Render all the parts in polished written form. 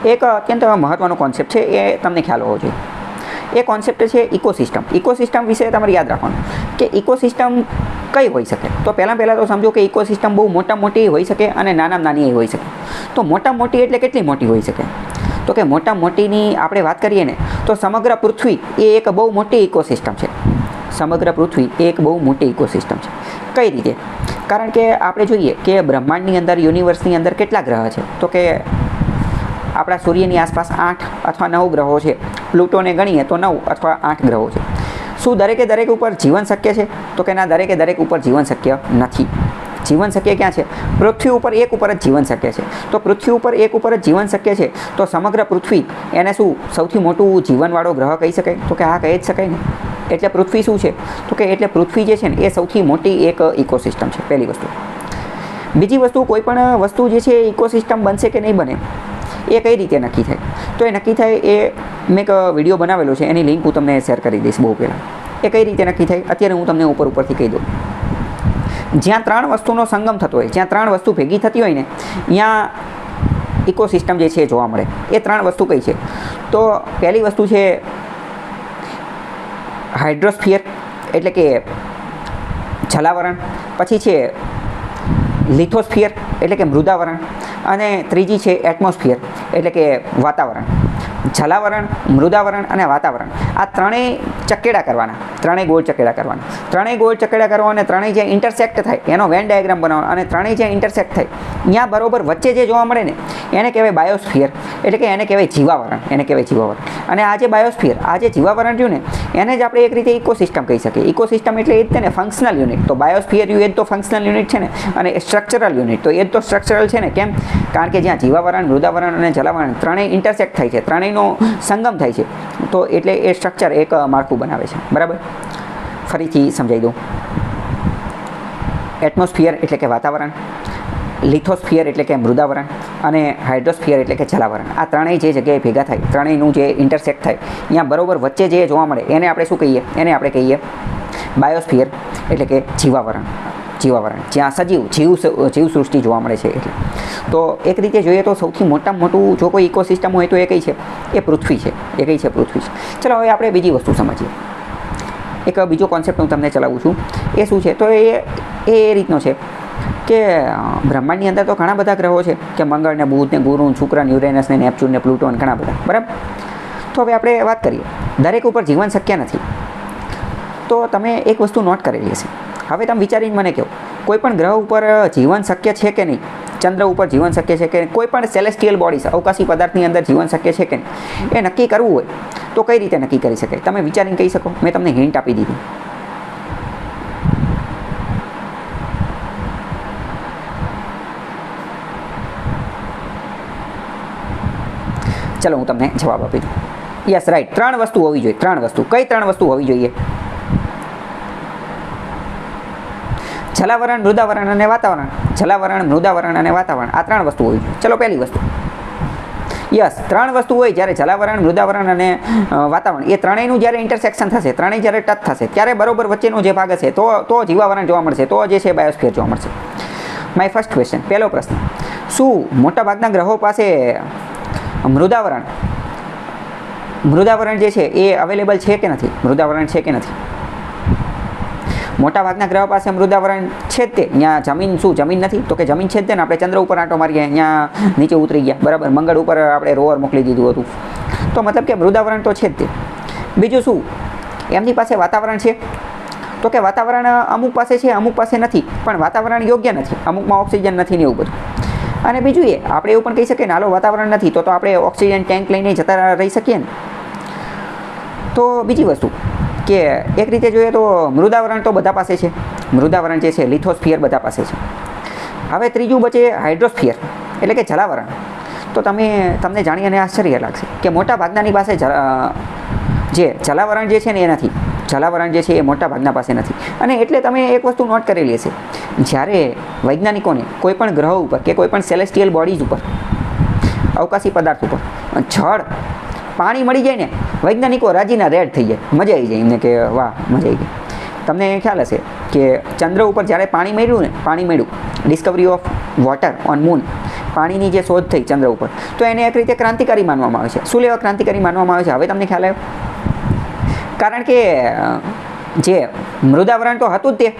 એક અત્યંત મહત્ત્વનો કોન્સેપ્ટ છે, એ તમને ખ્યાલ હોવો જોઈએ. એ કોન્સેપ્ટ છે ઇકોસિસ્ટમ. ઇકોસિસ્ટમ વિશે તમારે યાદ રાખવાનું કે ઇકોસિસ્ટમ કઈ હોઈ શકે. તો પહેલાં તો સમજો કે ઇકોસિસ્ટમ બહુ મોટી હોઈ શકે અને નાની હોઈ શકે. તો મોટી એટલે કેટલી મોટી હોઈ શકે? તો કે મોટીની આપણે વાત કરીએ ને તો સમગ્ર પૃથ્વી એ એક બહુ મોટી ઇકોસિસ્ટમ છે. સમગ્ર પૃથ્વી એ એક બહુ મોટી ઇકોસિસ્ટમ છે. કઈ રીતે? કારણ કે આપણે જોઈએ કે બ્રહ્માંડની અંદર, યુનિવર્સની અંદર કેટલા ગ્રહ છે? તો કે આપણા સૂર્યની આસપાસ 8 અથવા 9 ગ્રહો છે. પ્લુટોને ગણીએ તો 9 અથવા 8 ગ્રહો છે. શું દરેક ઉપર જીવન શક્ય છે? તો કે ના, દરેક ઉપર જીવન શક્ય નથી. જીવન શક્ય ક્યાં છે? પૃથ્વી ઉપર એક ઉપર જ જીવન શક્ય છે. તો પૃથ્વી ઉપર એક ઉપર જ જીવન શક્ય છે, તો સમગ્ર પૃથ્વી એને શું સૌથી મોટું જીવનવાળો ગ્રહ કહી શકાય? તો કે હા, કહી જ શકાય ને. એટલે પૃથ્વી શું છે? તો કે એટલે પૃથ્વી જે છે ને એ સૌથી મોટી એક ઇકોસિસ્ટમ છે. પહેલી વસ્તુ. બીજી વસ્તુ, કોઈ પણ વસ્તુ જે છે ઇકોસિસ્ટમ બનશે કે નહીં બને એ કઈ રીતે નક્કી થાય? તો એ નક્કી થાય એ મેં એક વિડીયો બનાવેલો છે, એની લિંક હું તમને શેર કરી દઈશ બહુ પહેલાં. એ કઈ રીતે નક્કી થાય અત્યારે હું તમને ઉપરથી કહી દઉં. જ્યાં 3 વસ્તુનો સંગમ થતો હોય, જ્યાં 3 વસ્તુ ભેગી થતી હોય ને, ત્યાં ઇકોસિસ્ટમ જે છે જોવા મળે. એ 3 વસ્તુ કઈ છે? તો પહેલી વસ્તુ છે હાઇડ્રોસ્ફિયર એટલે કે જલાવરણ. પછી છે લિથોસ્ફિયર એટલે કે મૃદાવરણ. અને ત્રીજી છે એટમોસ્ફિયર એટલે કે વાતાવરણ. જલાવરણ, મૃદાવરણ અને વાતાવરણ, આ ત્રણેય ચકેડા કરવાના. ત્રણેય ગોળ ચકેડા કરવાના. ત્રણેય ગોળ ચકેડા કરવા અને ત્રણેય જે ઇન્ટરસેક્ટ થાય એનો વેન ડાયાગ્રામ બનાવવાનો. અને ત્રણેય જે ઇન્ટરસેક્ટ થાય ત્યાં બરોબર વચ્ચે જે જોવા મળે ને એને કહેવાય બાયોસ્ફિયર એટલે કે એને કહેવાય જીવાવરણ. અને આ જે બાયોસ્ફિયર, આ જે જીવાવરણ રહ્યું ને એને જ આપણે એક રીતે ઇકોસિસ્ટમ કહી શકીએ. ઇકોસિસ્ટમ એટલે એ જ ને ફંક્શનલ યુનિટ. તો બાયોસ્ફિયર એ જ તો ફંક્શનલ યુનિટ છે ને, અને સ્ટ્રક્ચરલ યુનિટ તો એ જ તો સ્ટ્રક્ચરલ છે ને. કેમ? કારણ કે જ્યાં જીવાવરણ, મૃદાવરણ અને જલાવરણ ત્રણેય ઇન્ટરસેક્ટ થાય છે, ત્રણેયનો સંગમ થાય છે, તો એટલે એ સ્ટ્રક્ચર એક માળખું બનાવે છે. બરાબર? ફરીથી સમજાવી દઉં. એટમોસ્ફિયર એટલે કે વાતાવરણ, લિથોસ્ફિયર એટલે કે મૃદાવરણ અને હાઇડ્રોસ્ફિયર એટલે કે જલાવરણ. આ ત્રણેય જે જગ્યાએ ભેગા થાય, ત્રણેયનું જે ઇન્ટરસેક્ટ થાય, ત્યાં બરોબર વચ્ચે જે જોવા મળે એને આપણે શું કહીએ? એને આપણે કહીએ બાયોસ્ફિયર એટલે કે જીવાવરણ. જ્યાં જીવસૃષ્ટિ જોવા મળે છે. એટલે તો એક રીતે જોઈએ તો સૌથી મોટામાં મોટું જો કોઈ ઇકોસિસ્ટમ હોય તો એ કઈ છે? એ પૃથ્વી છે. પૃથ્વી છે. ચલો હવે આપણે બીજી વસ્તુ સમજીએ. એક બીજો કોન્સેપ્ટ હું તમને ચલાવું છું. એ શું છે? તો એ રીતનો છે કે બ્રહ્માંડની અંદર તો ઘણા બધા ગ્રહો છે, કે મંગળ ને બુધ ને ગુરુ, શુક્ર, યુરેનસ ને નેપચ્યુન ને પ્લુટો ઘણા બધા. બરાબર? તો હવે આપણે વાત કરીએ, દરેક ઉપર જીવન શક્ય નથી. તો તમે એક વસ્તુ નોટ કરેલી હશે. હવે તમે વિચારીને મને કહો, કોઈ પણ ગ્રહ ઉપર જીવન શક્ય છે કે નહીં? ચંદ્ર ઉપર જીવન શક્ય છે કે કોઈ પણ સેલેસ્ટિયલ બોડીઝ, અવકાશી પદાર્થની અંદર જીવન શક્ય છે કે નહીં? એ નક્કી કરવું હોય તો કઈ રીતે નક્કી કરી શકાય? તમે વિચારીને કહી શકો. મેં તમને હિન્ટ આપી દીધી. ચલો હું તમને જવાબ આપી દઉં. Yes, right. 3 વસ્તુ હોવી જોઈએ. 3 વસ્તુ. કઈ 3 વસ્તુ હોવી જોઈએ? જલાવરણ, મૃદાવરણ અને વાતાવરણ. જલાવરણ, મૃદાવરણ અને વાતાવરણ, આ 3 વસ્તુ હોવી જોઈએ. ચલો પહેલી વસ્તુ. યસ, 3 વસ્તુ હોય જ્યારે જલાવરણ, મૃદાવરણ અને વાતાવરણ એ ત્રણેયનું જ્યારે ઇન્ટરસેક્શન થશે, ત્રણેય જ્યારે ટચ થશે, ત્યારે બરોબર વચ્ચેનો જે ભાગ હશે તો જીવાવરણ જોવા મળશે, તો જે છે બાયોસ્ફિયર જોવા મળશે. માય ફર્સ્ટ ક્વેશ્ચન, પહેલો પ્રશ્ન, શું મોટાભાગના ગ્રહો પાસે મૃદાવરણ જે છે એ અવેલેબલ છે કે નથી? મૃદાવરણ છે કે નથી? મોટાભાગના ગ્રહ પાસે મૃદાવરણ છે જ તે. ત્યાં જમીન નથી? તો કે જમીન છે જ તે ને. આપણે ચંદ્ર ઉપર આંટો મારીએ, અહીંયા નીચે ઉતરી ગયા. બરાબર? મંગળ ઉપર આપણે રોવર મોકલી દીધું હતું. તો મતલબ કે મૃદાવરણ તો છે જ તે. બીજું શું એમની પાસે વાતાવરણ છે? તો કે વાતાવરણ અમુક પાસે છે, અમુક પાસે નથી. પણ વાતાવરણ યોગ્ય નથી, અમુકમાં ઓક્સિજન નથી ને એવું બધું. અને બીજું આપણે એવું પણ કહી શકીએ ને, હાલો વાતાવરણ નથી તો આપણે ઓક્સિજન ટેન્ક લઈને જતા રહી શકીએ ને. તો બીજી વસ્તુ કે એક રીતે જોઈએ તો મૃદાવરણ તો બધા પાસે છે. મૃદાવરણ જે છે, લિથોસ્ફિયર બધા પાસે છે. હવે ત્રીજું બચે હાઇડ્રોસ્ફિયર એટલે કે જલાવરણ. તો તમને જાણી અને આશ્ચર્ય લાગશે કે મોટા ભાગનાની પાસે જે જલાવરણ જે છે ને એ નથી. જલાવરણ જે છે એ મોટા ભાગના પાસે નથી. અને એટલે તમે એક વસ્તુ નોટ કરેલી હશે, જ્યારે વૈજ્ઞાનિકોને કોઈ પણ ગ્રહ ઉપર કે કોઈ પણ સેલેસ્ટિયલ બોડીઝ ઉપર, અવકાશી પદાર્થ ઉપર જળ, પાણી મળી જાય ને, વૈજ્ઞાનિકો રાજીના રેડ થઈ જાય, મજા આવી જાય એમને કે વાહ, મજા આવી ગઈ. તમને ખ્યાલ હશે કે ચંદ્ર ઉપર જ્યારે પાણી મળ્યું, Discovery of water on moon, પાણીની જે શોધ થઈ ચંદ્ર ઉપર, તો એને એક રીતે ક્રાંતિકારી માનવામાં આવે છે. શું લેવા ક્રાંતિકારી માનવામાં આવે છે હવે તમને ખ્યાલ આવ્યો? કારણ કે જે મૃદાવરણ તો હતું જ, તે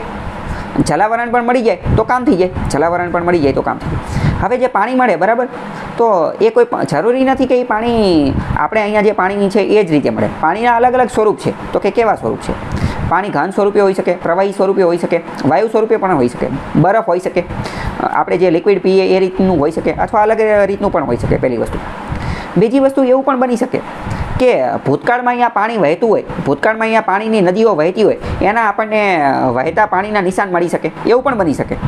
જલાવરણ પણ મળી જાય તો કામ થઈ જાય, જલાવરણ પણ મળી જાય તો કામ થઈ જાય. હવે જે પાણી મળે બરાબર, તો એ કોઈ જરૂરી નથી કે એ પાણી આપણે અહીંયા જે પાણીની છે એ જ રીતે મળે. પાણીના અલગ અલગ સ્વરૂપ છે. તો કે કેવા સ્વરૂપ છે? પાણી ઘન સ્વરૂપે હોઈ શકે, પ્રવાહી સ્વરૂપે હોઈ શકે, વાયુ સ્વરૂપે પણ હોઈ શકે, બરફ હોઈ શકે, આપણે જે લિક્વિડ પીએ એ રીતનું હોઈ શકે, અથવા અલગ રીતનું પણ હોઈ શકે. પહેલી વસ્તુ. બીજી વસ્તુ એવું પણ બની શકે કે ભૂતકાળમાં અહીંયા પાણી વહેતું હોય, ભૂતકાળમાં અહીંયા પાણીની નદીઓ વહેતી હોય, એના આપણને વહેતા પાણીના નિશાન મળી શકે, એવું પણ બની શકે.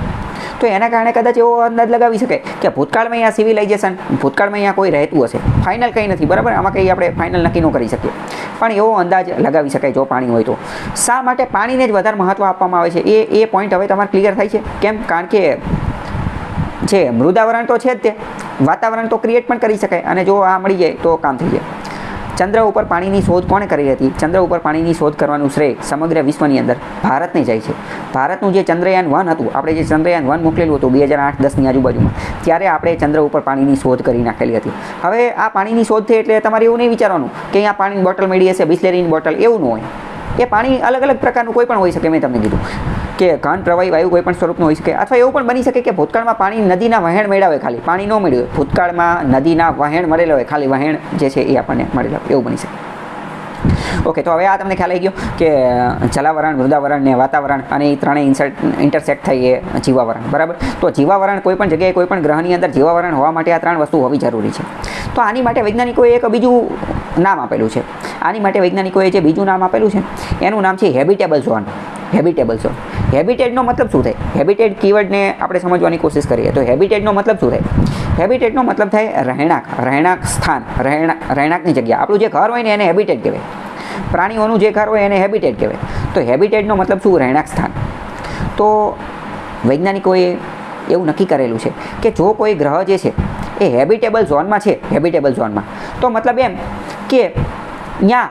તો એના કારણે કદાચ એવો અંદાજ લગાવી શકે કે ભૂતકાળમાં અહીંયા સિવિલાઇઝેશન, ભૂતકાળમાં અહીંયા કોઈ રહેતું હશે. ફાઇનલ કંઈ નથી બરાબર, આમાં કંઈ આપણે ફાઇનલ નક્કી ન કરી શકીએ, પણ એવો અંદાજ લગાવી શકાય જો પાણી હોય તો. શા માટે પાણીને જ વધારે મહત્ત્વ આપવામાં આવે છે એ પોઈન્ટ હવે તમારે ક્લિયર થાય છે. કેમ? કારણ કે જે મૃદાવરણ તો છે જ, તે વાતાવરણ તો ક્રિએટ પણ કરી શકાય, અને જો આ મળી જાય તો કામ થઈ જાય. ચંદ્ર ઉપર પાણીની શોધ કોણે કરી હતી? ચંદ્ર ઉપર પાણીની શોધ કરવાનું શ્રેય સમગ્ર વિશ્વની અંદર ભારતને જાય છે. ભારતનું જે ચંદ્રયાન-1 હતું, આપણે જે ચંદ્રયાન-1 મોકલેલું હતું 2008-10ની આજુબાજુમાં, ત્યારે આપણે ચંદ્ર ઉપર પાણીની શોધ કરી નાખેલી હતી. હવે આ પાણીની શોધ થઈ એટલે તમારે એવું નહીં વિચારવાનું કે અહીંયા પાણીની બોટલ મળી હશે, બિસ્લેરીની બોટલ, એવું ન હોય. એ પાણી અલગ અલગ પ્રકારનું કોઈ પણ હોઈ શકે. મેં તમને કીધું કે ઘન, પ્રવાહી, વાયુ કોઈ પણ સ્વરૂપનું હોઈ શકે, અથવા એવું પણ બની શકે કે ભૂતકાળમાં પાણી નદીના વહેણ મળ્યા હોય, ખાલી પાણી ન મળ્યું હોય, ભૂતકાળમાં નદીના વહેણ મળેલા હોય, ખાલી વહેણ જે છે એ આપણને મળેલા હોય, એવું બની શકે. ઓકે, તો હવે આ તમને ખ્યાલ આવી ગયો કે જલાવરણ, મૃદાવરણ ને વાતાવરણ, અને એ ત્રણેય ઇન્ટરસેક્ટ થઈ એ જીવાવરણ. બરાબર. તો જીવાવરણ કોઈ પણ જગ્યાએ, કોઈ પણ ગ્રહની અંદર જીવાવરણ હોવા માટે આ 3 વસ્તુ હોવી જરૂરી છે. તો આની માટે વૈજ્ઞાનિકોએ એક બીજું નામ આપેલું છે. આની માટે વૈજ્ઞાનિકોએ જે બીજું નામ આપેલું છે એનું નામ છે હેબિટેબલ ઝોન. Habitable zone. હેબિટેટનો મતલબ શું થાય? હેબિટેટ કીવર્ડને આપણે સમજવાની કોશિશ કરીએ તો હેબિટેટનો મતલબ શું થાય? હેબિટેટનો મતલબ થાય રહેણાંક, રહેણાંક સ્થાન, રહેણાંકની જગ્યા. આપણું જે ઘર હોય ને એને હેબિટેટ કહેવાય. પ્રાણીઓનું જે ઘર હોય એને હેબિટેટ કહેવાય. તો હેબિટેટનો મતલબ શું? રહેણાંક સ્થાન. તો વૈજ્ઞાનિકોએ એવું નક્કી કરેલું છે કે જો કોઈ ગ્રહ જે છે એ હેબિટેબલ ઝોનમાં છે, હેબિટેબલ ઝોનમાં, તો મતલબ એમ કે ત્યાં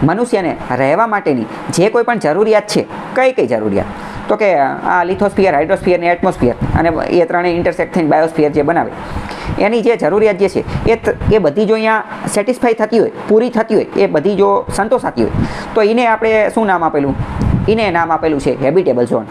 મનુષ્યને રહેવા માટેની જે કોઈ પણ જરૂરિયાત છે, કઈ જરૂરિયાત? તો કે આ લિથોસ્ફિયર, હાઇડ્રોસ્ફિયર ને એટમોસ્ફિયર, અને એ ત્રણેય ઇન્ટરસેક્ટ થઈને બાયોસ્ફિયર જે બનાવે, એની જે જરૂરિયાત જે છે એ બધી જો અહીંયા સેટિસ્ફાઈ થતી હોય, પૂરી થતી હોય, એ બધી જો સંતોષાતી હોય, તો એને આપણે શું નામ આપેલું? એને નામ આપેલું છે હેબિટેબલ ઝોન.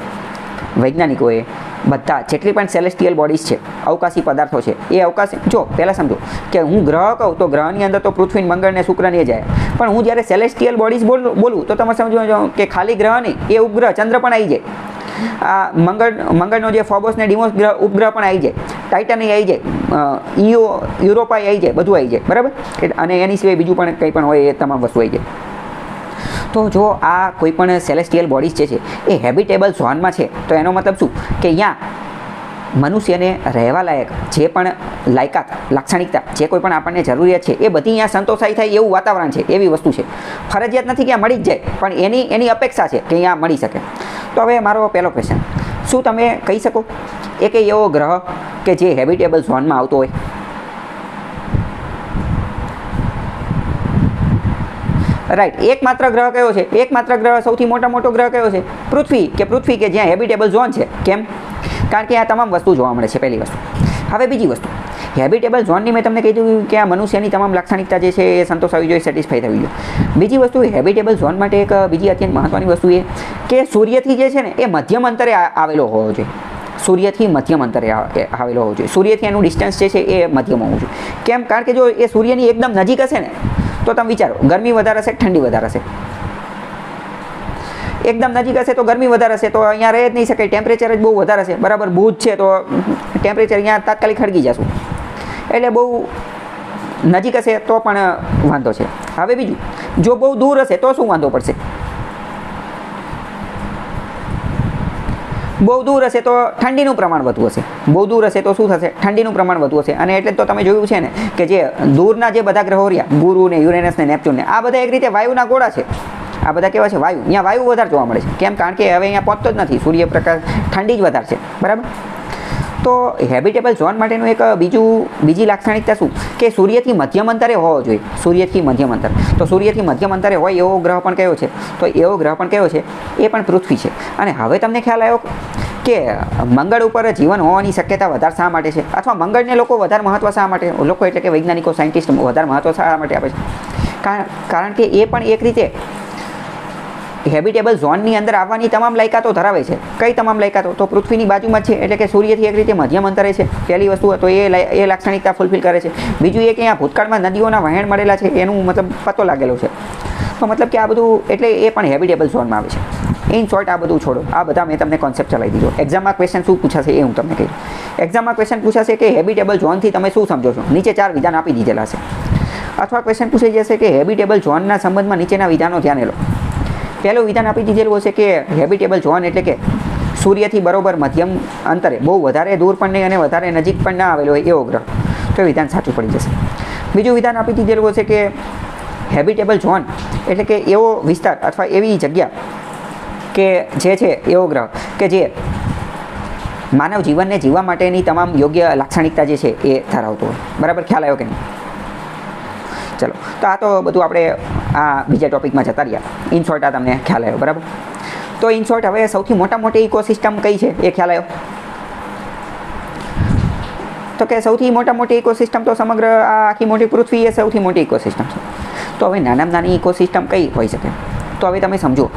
વૈજ્ઞાનિકોએ બધા જેટલી પણ સેલેસ્ટિયલ બોડીઝ છે, અવકાશી પદાર્થો છે, એ અવકાશી, જો પહેલાં સમજો કે હું ગ્રહ કહું તો ગ્રહની અંદર તો પૃથ્વી, મંગળ ને શુક્ર ને જાય, પણ હું જ્યારે સેલેસ્ટિયલ બોડીઝ બોલું તો તમારે સમજો કે ખાલી ગ્રહ નહીં, એ ઉપગ્રહ ચંદ્ર પણ આવી જાય, આ મંગળનો જે ફોબોસ ને ડિમોસ ઉપગ્રહ પણ આવી જાય, ટાઇટન આવી જાય, યુરોપા આવી જાય, બધું આવી જાય. બરાબર. અને એની સિવાય બીજું પણ કંઈ પણ હોય, એ તમામ વસ્તુ આવી જાય. તો જો આ કોઈ પણ સેલેસ્ટિયલ બોડીઝ જે છે એ હેબિટેબલ ઝોનમાં છે, તો એનો મતલબ શું? કે અહીંયા મનુષ્યને રહેવા લાયક જે પણ લાયકાત, લાક્ષણિકતા, જે કોઈ પણ આપણને જરૂરિયાત છે, એ બધી અહીંયા સંતોષાઈ થાય એવું વાતાવરણ છે, એવી વસ્તુ છે. ફરજિયાત નથી કે આ મળી જ જાય, પણ એની અપેક્ષા છે કે અહીંયા મળી શકે. તો હવે મારો પહેલો ક્વેશ્ચન, શું તમે કહી શકો એ કે એવો ગ્રહ કે જે હેબિટેબલ ઝોનમાં આવતો હોય? રાઈટ. એકમાત્ર ગ્રહ કયો છે? એકમાત્ર ગ્રહ, સૌથી મોટો ગ્રહ કયો છે? પૃથ્વી કે જ્યાં હેબિટેબલ ઝોન છે. કેમ? કારણ કે આ તમામ વસ્તુ જોવા મળે છે, પહેલી વસ્તુ. હવે બીજી વસ્તુ, હેબિટેબલ ઝોનની મેં તમને કીધું કે આ મનુષ્યની તમામ લાક્ષણિકતા જે છે એ સંતોષાવી જોઈએ, સેટિસ્ફાઈ થવી જોઈએ. બીજી વસ્તુ, હેબિટેબલ ઝોન માટે એક બીજી અત્યંત મહત્ત્વની વસ્તુ એ કે સૂર્યથી જે છે ને એ મધ્યમ અંતરે આવેલો હોવો જોઈએ. સૂર્યથી મધ્યમ અંતરે આવેલો હોવો જોઈએ. સૂર્યથી એનું ડિસ્ટન્સ જે છે એ મધ્યમ હોવું જોઈએ. કેમ? કારણ કે જો એ સૂર્યની એકદમ નજીક હશે ને, તો તમે વિચારો, ગરમી વધારે હશે, ઠંડી વધારે હશે. એકદમ નજીક હશે તો ગરમી વધારે હશે, તો અહીંયા રહી જ નહીં શકે, ટેમ્પરેચર જ બહુ વધારે હશે. બરાબર. ભૂજ છે તો ટેમ્પરેચર અહીંયા તાત્કાલિક ખડકી જશું. એટલે બહુ નજીક હશે તો પણ વાંધો છે. હવે બીજું, જો બહુ દૂર હશે તો શું વાંધો પડશે? બહુ દૂર હશે તો ઠંડીનું પ્રમાણ વધુ હશે. બહુ દૂર હશે તો શું થશે? ઠંડીનું પ્રમાણ વધુ હશે. અને એટલે તો તમે જોયું છે ને કે જે દૂરના જે બધા ગ્રહો રહ્યા, ગુરુ ને યુરેનસ ને નેપચ્યુન ને, આ બધા એક રીતે વાયુના ગોળા છે. આ બધા કેવા છે? વાયુ. અહીંયા વાયુ વધારે જોવા મળે છે. કેમ? કારણ કે હવે અહીંયા પહોંચતો જ નથી, સૂર્યપ્રકાશ, ઠંડી જ વધારે છે. બરાબર. તો હેબિટેબલ ઝોન માટેનું એક બીજી લાક્ષણિકતા શું? કે સૂર્યથી મધ્યમ અંતરે હોવો જોઈએ. સૂર્યથી મધ્યમ અંતર. તો સૂર્યથી મધ્યમ અંતરે હોય એવો ગ્રહ પણ કયો છે? તો એવો ગ્રહ પણ કયો છે? એ પણ પૃથ્વી છે. અને હવે તમને ખ્યાલ આવ્યો કે મંગળ ઉપર જીવન હોવાની શક્યતા વધારે શા માટે છે, અથવા મંગળને લોકો વધારે મહત્ત્વ શા માટે, લોકો એટલે કે વૈજ્ઞાનિકો સાયન્ટિસ્ટ વધારે મહત્ત્વ શા માટે આપે છે? કારણ કે એ પણ એક રીતે હેબિટેબલ ઝોનની અંદર આવવાની તમામ લાયકાતો ધરાવે છે. કઈ તમામ લાયકાતો? તો પૃથ્વીની બાજુમાં જ છે, એટલે કે સૂર્યથી એક રીતે મધ્યમ અંતરે છે, પહેલી વસ્તુ. તો એ લાક્ષણિકતા ફૂલફિલ કરે છે. બીજું એ કે અહીંયા ભૂતકાળમાં નદીઓના વહેણ મળેલા છે, એનું મતલબ પતો લાગેલો છે. તો મતલબ કે આ બધું એટલે એ પણ હેબિટેબલ ઝોનમાં આવે છે. ઇન શોર્ટ આ બધું છોડો, આ બધા મેં તમને કોન્સેપ્ટ ચલાવી દીધો. એક્ઝામમાં ક્વેશ્ચન શું પૂછાશે એ હું તમને કહી. એક્ઝામમાં ક્વેશ્ચન પૂછાશે કે હેબિટેબલ ઝોનથી તમે શું સમજો છો, નીચે 4 વિધાન આપી દીધેલા છે. અથવા ક્વેશ્ચન પૂછાઈ જશે કે હેબિટેબલ ઝોનના સંબંધમાં નીચેના વિધાનો ધ્યાને લો. પહેલું વિધાન આપી દીધેલું હશે કે હેબિટેબલ ઝોન એટલે કે સૂર્યથી બરોબર મધ્યમ અંતરે, બહુ વધારે દૂર પણ નહીં અને વધારે નજીક પણ ના આવેલો હોય એવો ગ્રહ. તો વિધાન સાચું પડી જશે. બીજું વિધાન આપી દીધેલું હશે કે હેબિટેબલ ઝોન એટલે કે એવો વિસ્તાર અથવા એવી જગ્યા કે જે છે એવો ગ્રહ કે જે માનવ જીવનને જીવવા માટેની તમામ યોગ્ય લાક્ષણિકતા જે છે એ ધરાવતો હોય. બરાબર, ખ્યાલ આવ્યો કે નહીં? ચલો, તો આ તો બધું આપણે આ બીજા ટોપિકમાં જતા રહ્યા. ઇન શોર્ટ આ તમને ખ્યાલ આવ્યો. બરાબર, તો ઇન શોર્ટ હવે સૌથી મોટી ઇકોસિસ્ટમ કઈ છે એ ખ્યાલ આવ્યો? તો કે સૌથી મોટી ઇકોસિસ્ટમ તો સમગ્ર આ આખી મોટી પૃથ્વી એ સૌથી મોટી ઇકોસિસ્ટમ છે. તો હવે નાની ઇકોસિસ્ટમ કઈ હોઈ શકે? તો હવે તમે સમજો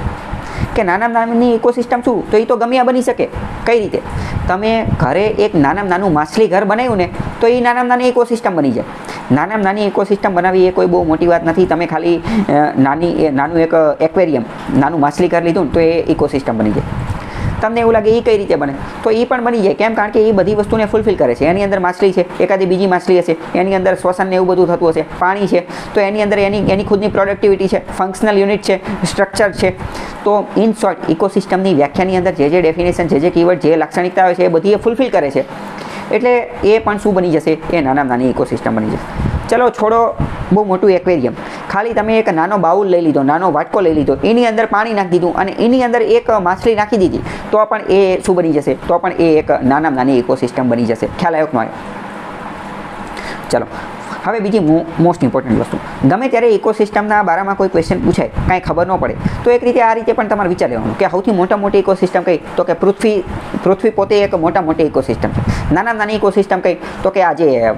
કે નાની ઇકોસિસ્ટમ શું? તો એ તો ગમ્યા બની શકે. કઈ રીતે? તમે ઘરે એક નાનું માછલી ઘર બનાવ્યું ને, તો એ નાની ઇકોસિસ્ટમ બની જાય. નાની ઇકોસિસ્ટમ બનાવી એ કોઈ બહુ મોટી વાત નથી. તમે ખાલી નાનું એક એક્વેરિયમ, નાનું માછલી ઘર લીધું ને તો એ ઇકોસિસ્ટમ બની જાય. તમને એવું લાગે એ કઈ રીતે બને? તો એ પણ બની જાય. કેમ? કારણ કે એ બધી વસ્તુને ફૂલફિલ કરે છે. એની અંદર માછલી છે, એકાદી બીજી માછલી હશે, એની અંદર શ્વસન ને એવું બધું થતું હશે, પાણી છે, તો એની અંદર એની ખુદની પ્રોડક્ટિવિટી છે, ફંક્શનલ યુનિટ છે, સ્ટ્રક્ચર છે. તો ઇન શોર્ટ ઇકોસિસ્ટમની વ્યાખ્યાની અંદર જે ડેફિનેશન, જે કીવર્ડ, જે લાક્ષણિકતા હોય છે એ બધી એ ફૂલફિલ કરે છે. એટલે એ પણ શું બની જશે? એ નાની ઇકોસિસ્ટમ બની જશે. ચલો છોડો બહુ મોટું એક્વેરિયમ, ખાલી તમે એક નાનો બાઉલ લઈ લીધો, નાનો વાટકો લઈ લીધો, એની અંદર પાણી નાખી દીધું અને એની અંદર એક માછલી નાખી દીધી, તો પણ એ શું બની જશે? તો પણ એ એક નાની ઇકોસિસ્ટમ બની જશે. ખ્યાલ આવ્યો કે ન આવ્યો? ચલો હવે બીજી મોસ્ટ ઇમ્પોર્ટન્ટ વસ્તુ, ગમે ત્યારે ઇકોસિસ્ટમના બારામાં કોઈ ક્વેશ્ચન પૂછાય, કાંઈ ખબર ન પડે, તો એક રીતે આ રીતે પણ તમારે વિચાર લેવાનું કે સૌથી મોટી ઇકોસિસ્ટમ કઈ? તો કે પૃથ્વી પોતે એક મોટી ઇકોસિસ્ટમ છે. નાની ઇકોસિસ્ટમ કઈ? તો કે આ જે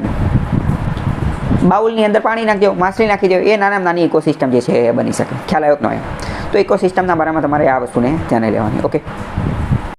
બાઉલની અંદર પાણી નાખી દો, માછલી નાખી દો, એ નાની ઇકોસિસ્ટમ જે છે એ બની શકે. ખ્યાલ આવ્યો કે ન આવ્યો? તો ઇકોસિસ્ટમના બારામાં તમારે આ વસ્તુને ધ્યાને લેવાની. ઓકે.